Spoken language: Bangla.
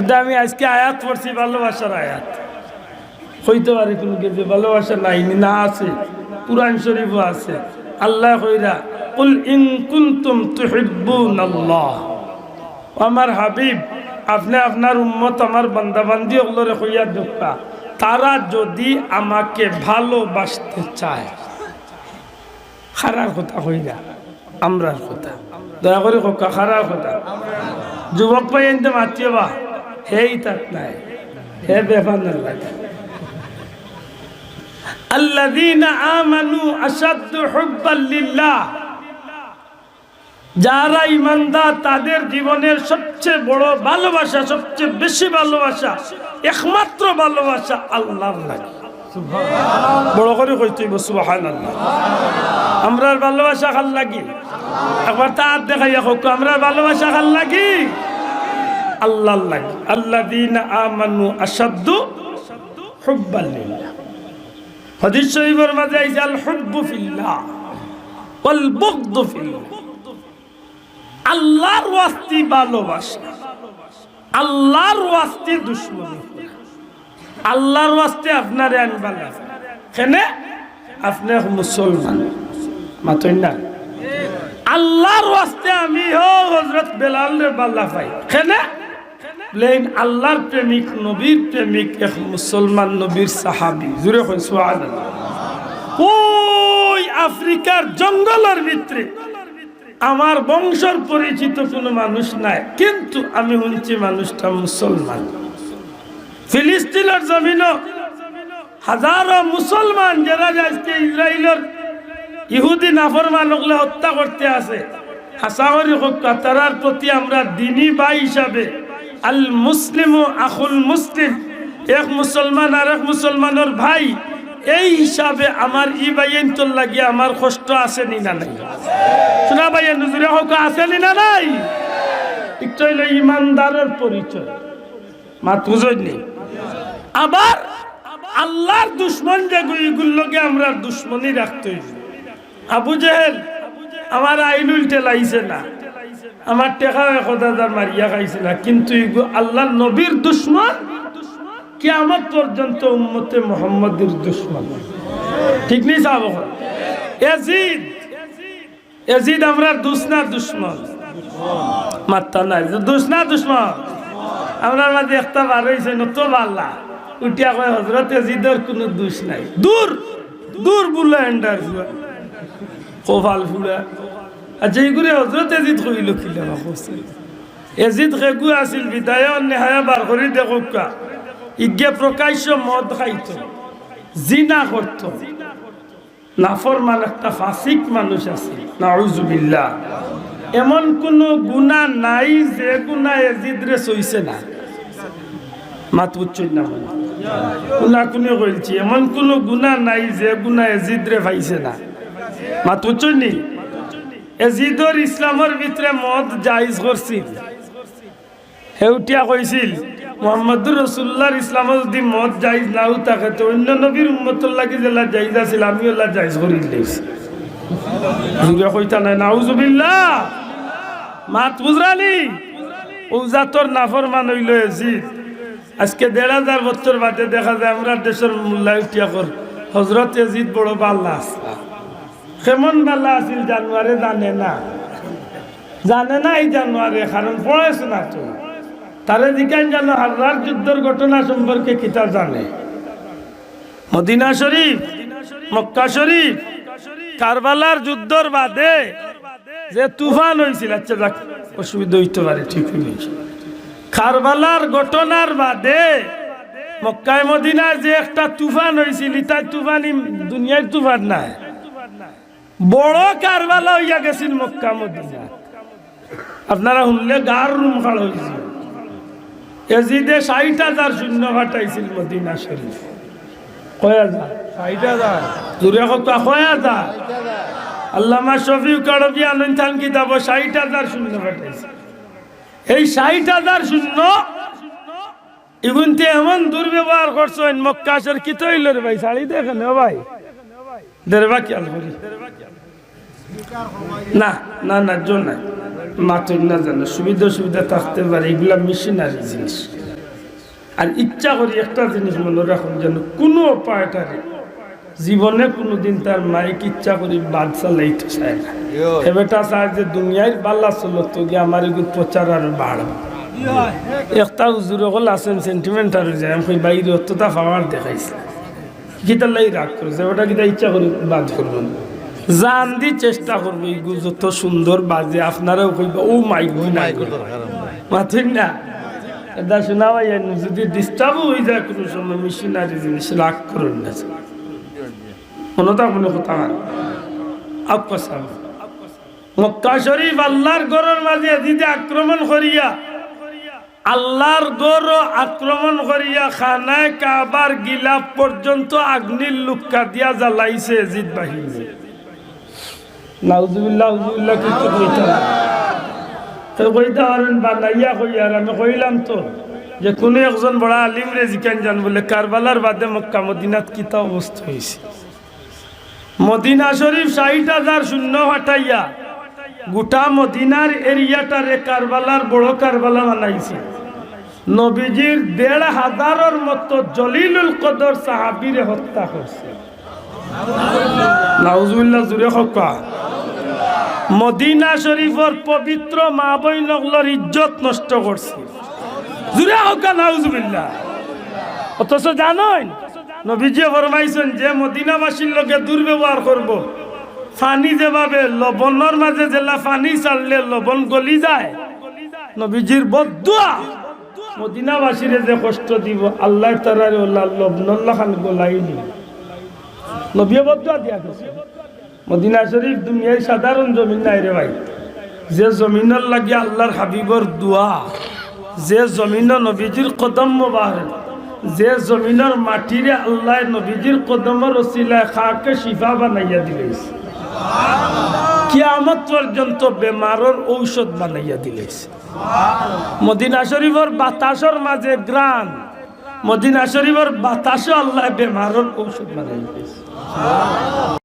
মধ্যে আমি আজকে আয়াত পড়ছি, ভালোবাসার আয়াত। হইতে পারে কোনো কিছু ভালোবাসা নাই না, আছে কুরআন শরীফও আছে। আল্লাহ কইরা কুল ইন কুনতুম তুহিব্বুনাল্লাহ, আমার হাবিব আপনি আপনার উম্মত আমার বান্দা বান্দি ওগুলোরে কইয়া দেখা, তারা যদি আমাকে ভালোবাসতে চায়, খারার কথা কইরা আমরার কথা দয়া করে কোকা, খারার কথা যুবক পাই এনতে মাতিয়ে বা হেই তাক নাই, হে বেফান লাগে। আল্লাযীনা আমানু আশাদ্দু হুব্বান লিল্লাহ, যারা ঈমানদার তাদের জীবনের সবচেয়ে বড় ভালোবাসা, সবচেয়ে বেশি ভালোবাসা, একমাত্র ভালোবাসা আল্লাহর লাগে। সুবহানাল্লাহ, বড় করে কইতে হইব সুবহানাল্লাহ। আমরার ভালোবাসা কার লাগি? একবার তার দেখাইয়া হোক, আমরার ভালোবাসা কার লাগি? আল্লাহর লাগি। আল্লাযীনা আমানু আশাদ্দু হুব্বান লিল্লাহ। হাদিস শরীফের মাঝে আইছে আল হুব্বু ফিল্লাহ ওয়াল বুগদু ফিল্লাহ। আল্লাহর ওয়াস্তে ভালোবাসা, আল্লাহর ওয়াস্তে দুশমনী, আল্লাহর ওয়াস্তে আপনারে আনবা না কেনে আপনি মুসলমান মাতই না। আল্লাহর ওয়াস্তে আমি হো হযরত বেলালের বাল্লা পাই কেনে লেন আল্লাহর প্রেমিক, নবীর প্রেমিক, এক মুসলমান নবীর সাহাবী। জুরে কই সুবহানাল্লাহ। ওই আফ্রিকার জঙ্গলের ভিতরে আমার বংশের পরিচিত কোনো মানুষ নাই, কিন্তু আমি শুনছি মানুষটা মুসলমান। ফিলিস্তিনের জমিনও হাজারো মুসলমান যারা আজকে ইসরায়েলের ইহুদি নাফরমান ওগুলো হত্যা করতে আছে, হাসাওয়ারি হত্যা, তারার প্রতি আমরা দিনী ভাই হিসাবে আল মুসলিমু আখুল মুসলিম, এক মুসলমান আর এক মুসলমানের ভাই, এই হিসাবে আমার ই ভাইয়ের তোর লাগিয়ে আমার কষ্ট আছে নি না নাই? শোনা ভাইয়ের নজরে হোক আছে নি না নাই? একটু হইল ইমানদারের পরিচয়, মাত্র নেই। আবার আল্লাহর দুশ্মন যেগুলোকে আমরা দুশ্মনী রাখতে হইব। আবু জেহেল আমার আইন উল্টে লাইছে না, আমার টেকা ১,০০০ মারিয়া খাইছে না, কিন্তু আল্লাহর নবীর দুশ্মন কিয়ামত পর্যন্ত উম্মতে মুহাম্মাদের দুশ্মন। ঠিক নেই সাহাব? ইয়াজিদ আমরা দুসনা দুশ্মন, মাত্তা নাই দুসনা দুশ্মন। আমরা মাঝে একটা বার হয়েছে নত আল্লাহ উঠিয়া কয় হযরত ইয়াজিদের কোনো দোষ নাই, দূর দূর বলে এন্ডার কপাল ফুড়া। আচ্ছা এইগুলো হযরত ইয়াজিদ কইল কিলা বলছে? ইয়াজিদ খেগু আছিল বিদায় নেহায়া বার করে দেখো কা ইজ্ঞে প্রকাশ্য মদ খাইত, জিনা করত, নাফরমান একটা ফাসিক মানুষ আছে, নাউযুবিল্লাহ। এমন কোন গুনাহ নাই যে গুনাহ ইয়াজিদরে সইছে না। মাত বুঝছেন না? গুনাহ কোনে কইলছি? এমন কোন গুনাহ নাই যে গুনাহ ইয়াজিদরে পাইছে না। মাত বুঝছেন নি? ইয়াজিদর ইসলামের ভিতরে মদ জায়েজ করছিল, হেউটিয়া কইছিল মুহাম্মদুর রাসূলুল্লাহর ইসলামে যদি মদ জায়েজ নাও থাকে তো অন্য নবীর উম্মতের লাগি যেলা জায়েজ আছিল আমিও আল্লাহ জায়েজ করি দিয়েছি। যুগে কইতা না নাউযুবিল্লাহ। মাত বুঝরানি? ও জাতর নাফরমান হইল ইয়াজিদ। আজকে ১,৫০০ বছর বাদে দেখা যায় আমরা দেশের মোল্লা উঠিয়া কর হযরত ইয়াজিদ বড় বাল্লা আসলা। কেমন বাল্লা আছিল জানুয়ারে জানে না, জানে না এই জানুয়ারে, কারণ পড়েছে না তো। তারে দিকান জানো হাররার যুদ্ধের ঘটনা সম্পর্কে কিতাব জানে। মদিনা শরীফ, মক্কা শরীফ, কারবালার যুদ্ধর বাদে যে তুফান হয়েছিল, আচ্ছা যাক অসুবিধা হইতে পারে, ঠিক হয়েছে। কারবালার ঘটনার বাদে মক্কায় মদিনায় যে একটা তুফান হয়েছিল, তাই তুফানি দুনিয়ার তুফান নাই, বড় কারবালা হইয়া গেছিল মক্কা মদিনা। আপনারা শুনলে গার রুম খাড় হয়েছিল। ইয়াজিদে ৬০,০০০ সৈন্য পাঠাইছিল মদিনা শরীফ। কয় হাজার? ৬০,০০০। জোরে কত? কয় হাজার? আল্লামা শফিউল কারবি আনন্দান কিতাব ৬০,০০০ সৈন্য পাঠাইছিল। এই ৬০,০০০ সৈন্য ইগুনতে এমন দুর্ব্যবহার করছেন মক্কা শরীফ কি তৈল রে ভাই, শাড়ি দেখেন ভাই, দেরবা কি আল করি না না না জন্য মাত্র না জানো, সুবিধা সুবিধা থাকতে পারে, এগুলা মেশিনারি জিনিস। আর ইচ্ছা করি একটা জিনিস মনে রাখুন, যেন কোনো পায়টারে জীবনে কোনোদিন তার মাইক ইচ্ছা করি বাদ চালাইতে চায় না। এবারটা চায় যে দুনিয়ায় বাল্লা চলত গিয়ে আমার এগুলো প্রচার আর বাড়ব। একটা হুজুর হল আছেন সেন্টিমেন্ট আর যায় আমি বাইরে অতটা পাওয়ার দেখাইছে গীতার লাই রাগ করেছে, ওটা গীতা ইচ্ছা করি বাদ করবো না, জান দি চেষ্টা করবো এগুলো যত সুন্দর বাজে আপনারাও কইবা ও মাইক বই নাই মাথিন না। এটা শোনা ভাই যদি ডিস্টার্ব হয়ে যায় কোনো সময় মেশিনারি জিনিস রাগ করুন না, কোনোটা কোনো কথা আপনার মক্কা শরীফ আল্লাহর গড়ের মাঝে দিদি আক্রমণ করিয়া, আল্লাহর গড় আক্রমণ করিয়া খানায় কাবার গিলাপ পর্যন্ত আগ্নির লুক্কা দিয়া জ্বালাইছে জিদ বাহিনী। নাউজুবিল্লাহ হুজুবিল্লাহ কিছু কইতে না তো কইতে পারেন বানাইয়া কইয়ার আমি কইলাম তো যে কোনো একজন বড় আলিম রে জিকান জান বলে কারবালার বাদে মক্কা মদিনাত কিতা অবস্থা হয়েছে। মদিনা শরীফ ৬০,০০০ শূন্য হাঁটাইয়া গোটা মদিনার এরিয়াটারে কারবালার বড় কারবালা বানাইছে। নবীজির ১৫০০-এর মতো জলিলুল কদর সাহাবীরে হত্যা করছে। নাউজুবিল্লাহ জুরে হকা। মদিনা শরীফের পবিত্র মা বইনগুলোর ইজ্জত নষ্ট করছে। জুরে হকা নাউজুবিল্লাহ। অথচ জানেন নবীজি ফরমাইছেন যে মদিনাবাসীর লোকে দুর্ব্যবহার করব, পানি যেভাবে লবণের মাঝে জেলা পানি ছাড়লে লবণ গলি যায়, নবীজির বদদুয়া মদিনাবাসীরে যে কষ্ট দিব আল্লাহ তাআলা লবণ খান গলাই নি। নবী বদদুয়া দিয়া গেছে। মদিনা শরীফ দুনিয়ায় সাধারণ জমিন নাই রে ভাই, যে জমিনের লাগি আল্লাহর হাবিবর দোয়া, যে জমিনের নবীজির কদম মোবারক, যে জমিনের মাটিরে আল্লাহ নবীজির কদমের ওসিলায় খাকে শিফা বানাইয়া দিলেছে, কিয়ামত পর্যন্ত বেমারের ঔষধ বানাইয়া দিলেছে। মদিনা শরীফের বাতাসের মাঝে গ্রাম, মদিনা শরীফের বাতাসে আল্লাহ বেমারের ঔষধ বানাইয়া দিলেছে।